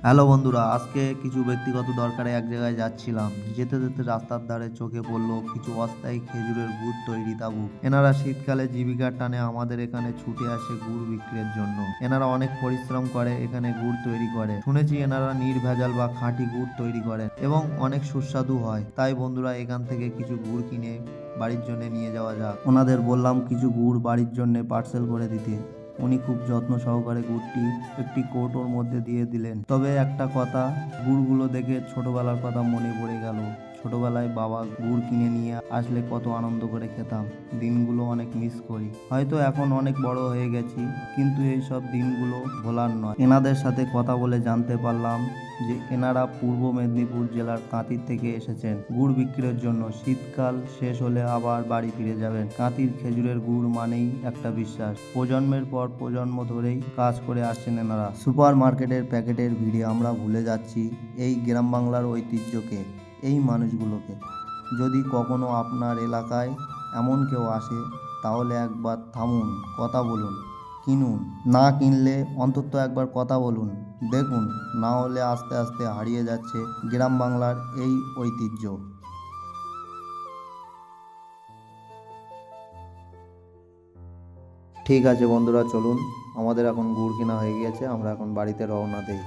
Hello বন্ধুরা, আজকে কিছু ব্যক্তিগত দরকারে এক জায়গায় যাচ্ছিলাম। যেতে যেতে রাস্তার ধারে চোখে পড়লো কিছু অস্থায়ী খেজুরের গুড় তৈরি তাঁবু। এনারা শীতকালে জীবিকার টানে আমাদের এখানে ছুটে আসে গুড় বিক্রির জন্য। এনারা অনেক পরিশ্রম করে এখানে গুড় তৈরি করে। শুনেছি এনারা নির্ভেজাল বা খাঁটি গুড় তৈরি করেন এবং অনেক সুস্বাদু হয়। তাই বন্ধুরা, এখান থেকে কিছু গুড় কিনে বাড়ির জন্য নিয়ে যাওয়া যাক। ওনাদের বললাম কিছু গুড় বাড়ির জন্য পার্সেল করে দিতে। উনি খুব যত্ন সহকারে গুড়টি একটি কৌটোর মধ্যে দিয়ে দিলেন। তবে একটা কথা, গুড়গুলো দেখে ছোটবেলার কথা মনে পড়ে গেল। ছোটবেলায় বাবা গুড় কিনে নিয়ে আসলে কত আনন্দ করে খেতাম। দিনগুলো অনেক মিস করি। হয়তো এখন অনেক বড় হয়ে গেছি, কিন্তু এই সব দিনগুলো ভোলার নয়। এনাদের সাথে কথা বলে জানতে পারলাম যে এনারা পূর্ব মেদিনীপুর জেলার কাঁথির থেকে এসেছেন গুড় বিক্রির জন্য। শীতকাল শেষ হলে আবার বাড়ি ফিরে যাবেন। কাঁথির খেজুরের গুড় মানেই একটা বিশ্বাস। প্রজন্মের পর প্রজন্ম ধরেই কাজ করে আসছেন এনারা। সুপার মার্কেটের প্যাকেটের ভিড়ে আমরা ভুলে যাচ্ছি এই গ্রাম বাংলার ঐতিহ্যকে, এই মানুষগুলোকে। যদি কখনো আপনার এলাকায় এমন কেউ আসে, তাহলে একবার থামুন, কথা বলুন। কিনুন, না কিনলে অন্তত একবার কথা বলুন। দেখুন, না হলে আস্তে আস্তে হারিয়ে যাচ্ছে গ্রাম বাংলার এই ঐতিহ্য। ঠিক আছে বন্ধুরা, চলুন। আমাদের এখন গুড় কেনা হয়ে গিয়েছে, আমরা এখন বাড়িতে রওনা দেই।